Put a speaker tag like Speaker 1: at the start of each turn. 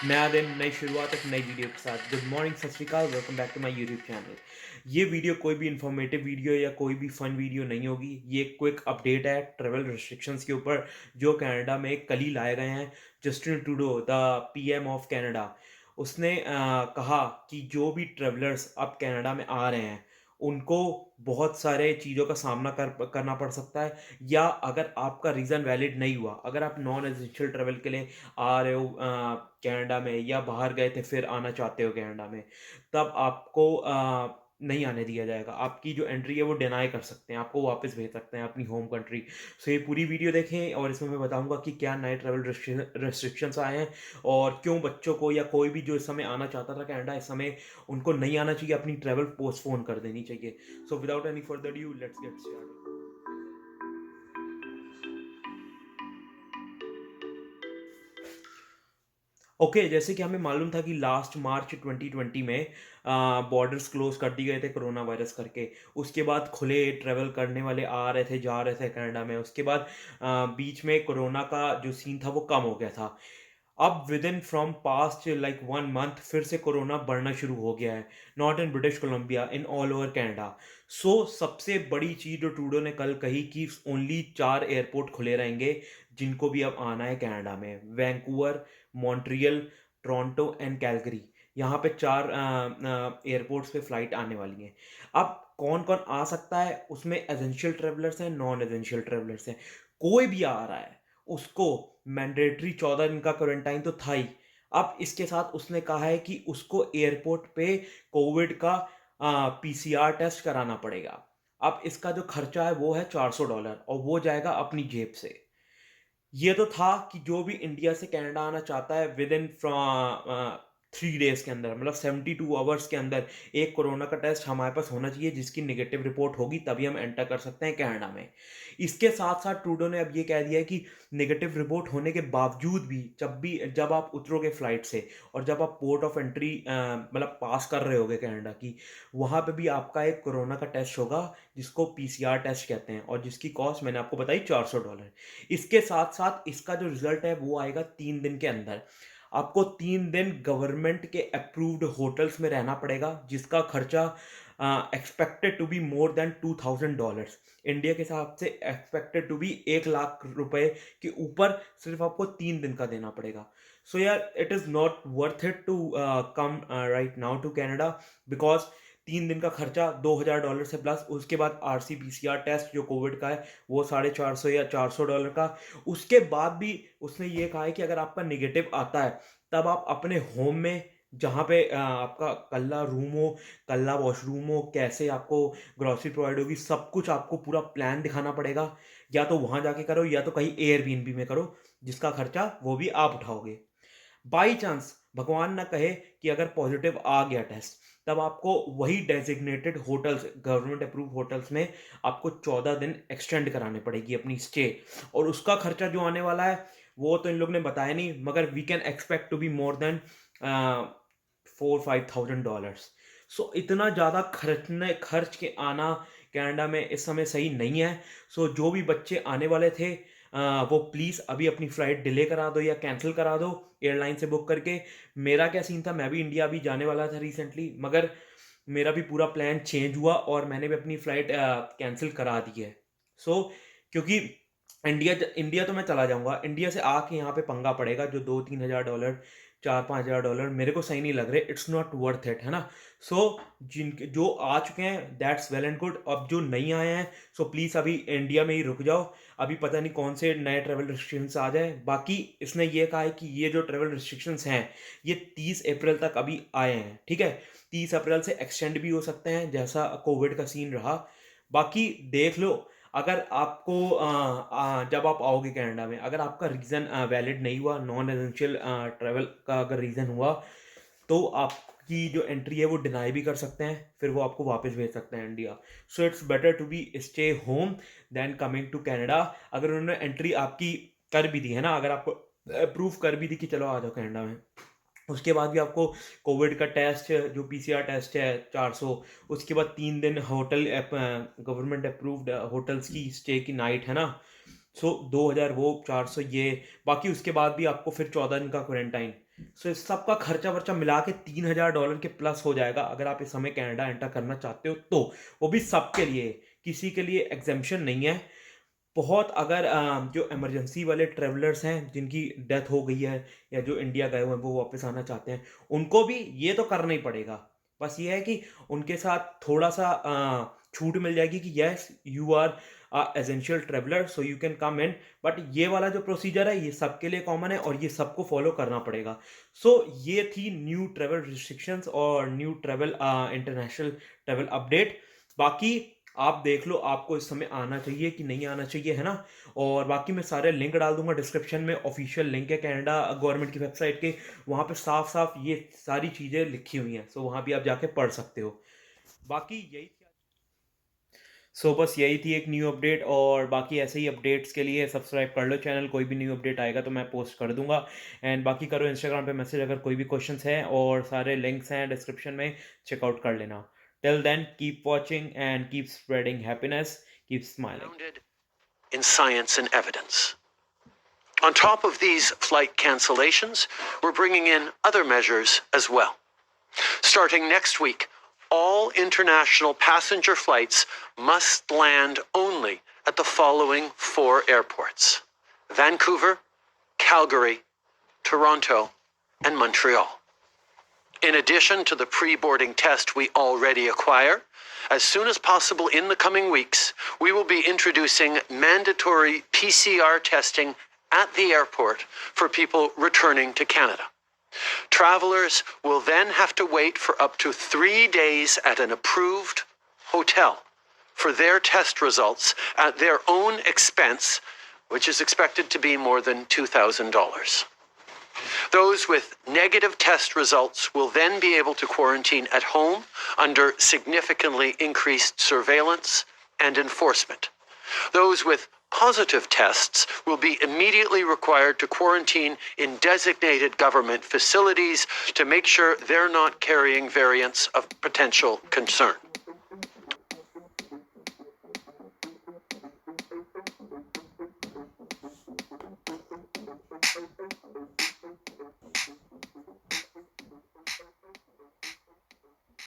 Speaker 1: नया दिन, नई शुरुआत, एक नई वीडियो के साथ। Good morning, Sat Sri Akal, welcome back to my YouTube channel. ये वीडियो कोई भी इन्फॉर्मेटिव वीडियो या कोई भी फन वीडियो नहीं होगी। ये एक क्विक अपडेट है ट्रैवल रिस्ट्रिक्शंस के ऊपर जो कनाडा में कल ही लाए गए हैं। Justin Trudeau, the PM of Canada, उसने कहा कि जो भी ट्रैवलर्स अब कनाडा में आ रहे हैं उनको बहुत सारे चीज़ों का सामना करना पड़ सकता है, या अगर आपका रीज़न वैलिड नहीं हुआ, अगर आप नॉन एसेंशियल ट्रैवल के लिए आ रहे हो कनाडा में, या बाहर गए थे फिर आना चाहते हो कनाडा में, तब आपको नहीं आने दिया जाएगा। आपकी जो एंट्री है वो डिनाई कर सकते हैं, आपको वापस भेज सकते हैं अपनी होम कंट्री। सो ये पूरी वीडियो देखें और इसमें मैं बताऊंगा कि क्या नए ट्रैवल रेस्ट्रिक्शंस आए हैं और क्यों बच्चों को या कोई भी जो इस समय आना चाहता था कनाडा, इस समय उनको नहीं आना चाहिए, अपनी ट्रैवल पोस्टपोन कर देनी चाहिए। So without any further due, let's get started. Okay, जैसे कि हमें मालूम था कि लास्ट मार्च 2020 में बॉर्डर्स क्लोज कर दिए गए थे कोरोना वायरस करके। उसके बाद खुले ट्रैवल करने वाले आ रहे थे, जा रहे थे कनाडा में। उसके बाद बीच में कोरोना का जो सीन था वो कम हो गया था। अब within from past like 1 month फिर से कोरोना बढ़ना शुरू हो गया है, not in British Columbia, in all over Canada. So सबसे बड़ी चीज़ जो ट्रूडो ने कल कही कि ओनली 4 एयरपोर्ट खुले रहेंगे जिनको भी अब आना है कनाडा में। Vancouver, Montreal, Toronto and Calgary, यहाँ पे 4 एयरपोर्ट्स पे फ्लाइट आने वाली हैं। अब कौन कौन आ सकता है उसमें? एसेंशियल ट्रेवलर्स हैं, नॉन एसेंशियल ट्रेवलर्स हैं। कोई भी आ रहा है उसको मैंडेटरी 14 दिन का क्वारंटाइन तो था ही। अब इसके साथ उसने कहा है कि उसको एयरपोर्ट पे कोविड का पीसीआर टेस्ट कराना पड़ेगा। अब इसका जो खर्चा है वो है $400 और वो जाएगा अपनी जेब से। ये तो था कि जो भी इंडिया से कनाडा आना चाहता है विद इन 3 डेज के अंदर, मतलब 72 आवर्स के अंदर एक कोरोना का टेस्ट हमारे पास होना चाहिए जिसकी नेगेटिव रिपोर्ट होगी, तभी हम एंटर कर सकते हैं कनाडा में। इसके साथ साथ ट्रूडो ने अब ये कह दिया है कि नेगेटिव रिपोर्ट होने के बावजूद भी जब आप उतरोगे फ्लाइट से और जब आप पोर्ट ऑफ एंट्री मतलब पास कर रहे होगे कनाडा की, वहाँ पे भी आपका एक कोरोना का टेस्ट होगा जिसको पीसीआर टेस्ट कहते हैं और जिसकी कॉस्ट मैंने आपको बताई $400। इसके साथ साथ इसका जो रिजल्ट है वो आएगा 3 दिन के अंदर। आपको 3 दिन गवर्नमेंट के अप्रूव्ड होटल्स में रहना पड़ेगा जिसका खर्चा expected to be more than $2000। India के हिसाब से एक्सपेक्टेड टू बी 1 लाख रुपए के ऊपर सिर्फ आपको 3 दिन का देना पड़ेगा। सो यार, it is not worth it to come right now to Canada, because 3 दिन का खर्चा $2000 से प्लस, उसके बाद आरसी पीसीआर टेस्ट जो कोविड का है वो 450 या $400 का। उसके बाद भी उसने ये कहा है कि अगर आपका नेगेटिव आता है तब आप अपने होम में, जहाँ पे आपका कल्ला रूम हो, कल्ला वॉशरूम हो, कैसे आपको ग्रॉसरी प्रोवाइड होगी, सब कुछ आपको पूरा प्लान दिखाना पड़ेगा। या तो वहाँ जाके करो या तो कहीं एयरबीएनबी में करो, जिसका खर्चा वो भी आप उठाओगे। बाई चांस भगवान ना कहे कि अगर पॉजिटिव आ गया टेस्ट, तब आपको वही designated hotels, government approve hotels में आपको 14 दिन एक्सटेंड कराने पड़ेगी अपनी स्टे। और उसका खर्चा जो आने वाला है वो तो इन लोग ने बताया नहीं, मगर we can expect to be more than $4-5,000। So इतना ज़्यादा खर्च के आना कनाडा में इस समय सही नहीं है। सो जो भी बच्चे आने वाले थे वो प्लीज़ अभी अपनी फ़्लाइट डिले करा दो या कैंसिल करा दो एयरलाइन से बुक करके। मेरा क्या सीन था, मैं भी इंडिया अभी जाने वाला था रिसेंटली, मगर मेरा भी पूरा प्लान चेंज हुआ और मैंने भी अपनी फ़्लाइट कैंसिल करा दी है। सो क्योंकि इंडिया तो मैं चला जाऊँगा, इंडिया से आके यहाँ पे पंगा पड़ेगा जो $2-3 हज़ार, $4-5 हज़ार मेरे को सही नहीं लग रहे, इट्स नॉट वर्थ इट, है ना? सो जिनके जो आ चुके हैं दैट्स वेल एंड गुड, अब जो नहीं आए हैं सो प्लीज़ अभी इंडिया में ही रुक जाओ। अभी पता नहीं कौन से नए ट्रैवल रिस्ट्रिक्शंस आ जाए। बाकी इसने ये कहा है कि ये जो ट्रैवल रिस्ट्रिक्शंस हैं ये 30 अप्रैल तक अभी आए हैं, ठीक है? 30 अप्रैल से एक्सटेंड भी हो सकते हैं जैसा कोविड का सीन रहा। बाकी देख लो, अगर आपको जब आप आओगे कनाडा में, अगर आपका रीज़न वैलिड नहीं हुआ, नॉन एसेंशियल ट्रैवल का अगर रीज़न हुआ, तो आपकी जो एंट्री है वो डिनाई भी कर सकते हैं, फिर वो आपको वापस भेज सकते हैं India. So it's better to be stay home than coming to Canada. अगर उन्होंने एंट्री आपकी कर भी दी है ना, अगर आपको अप्रूव कर भी दी कि चलो आ जाओ कनाडा में, उसके बाद भी आपको कोविड का टेस्ट जो पीसीआर टेस्ट है 400, उसके बाद 3 दिन होटल गवर्नमेंट अप्रूव्ड होटल्स की स्टे की नाइट, है ना? सो 2000 वो 400 ये, बाकी उसके बाद भी आपको फिर 14 दिन का क्वारंटाइन। सो इस सब का खर्चा वर्चा मिला के $3000 के प्लस हो जाएगा अगर आप इस समय कनाडा एंटर करना चाहते हो तो। वो भी सबके लिए, किसी के लिए एग्जेम्पशन नहीं है। बहुत अगर जो इमरजेंसी वाले ट्रैवलर्स हैं जिनकी डेथ हो गई है या जो इंडिया गए हुए हैं वो वापस आना चाहते हैं, उनको भी ये तो करना ही पड़ेगा। बस ये है कि उनके साथ थोड़ा-सा छूट मिल जाएगी कि yes you are essential traveller so you can come in, but ये वाला जो प्रोसीजर है ये सबके लिए कॉमन है और ये सबको फॉलो करना पड़ेगा। सो ये थी न्यू ट्रैवल रिस्ट्रिक्शंस और new travel international travel update. बाकी आप देख लो आपको इस समय आना चाहिए कि नहीं आना चाहिए, है ना? और बाकी मैं सारे लिंक डाल दूँगा डिस्क्रिप्शन में, ऑफ़िशियल लिंक है कनाडा गवर्नमेंट की वेबसाइट के, वहाँ पे साफ-साफ ये सारी चीज़ें लिखी हुई हैं, सो वहाँ भी आप जाके पढ़ सकते हो। बाकी यही बस यही थी एक न्यू अपडेट, और बाकी ऐसे ही अपडेट्स के लिए सब्सक्राइब कर लो चैनल, कोई भी न्यू अपडेट आएगा तो मैं पोस्ट कर दूँगा। एंड बाकी करो इंस्टाग्राम पे मैसेज अगर कोई भी क्वेश्चंस हैं, और सारे लिंक्स हैं डिस्क्रिप्शन में, चेकआउट कर लेना। Till then keep watching and keep spreading happiness, keep smiling.
Speaker 2: Grounded in science and evidence. On top of these flight cancellations, we're bringing in other measures as well. Starting next week, all international passenger flights must land only at the following 4 airports: Vancouver, Calgary, Toronto, and Montreal. In addition to the pre-boarding test we already acquire, as soon as possible in the coming weeks, we will be introducing mandatory PCR testing at the airport for people returning to Canada. Travelers will then have to wait for up to 3 days at an approved hotel for their test results at their own expense, which is expected to be more than $2,000. Those with negative test results will then be able to quarantine at home under significantly increased surveillance and enforcement. Those with positive tests will be immediately required to quarantine in designated government facilities to make sure they're not carrying variants of potential concern.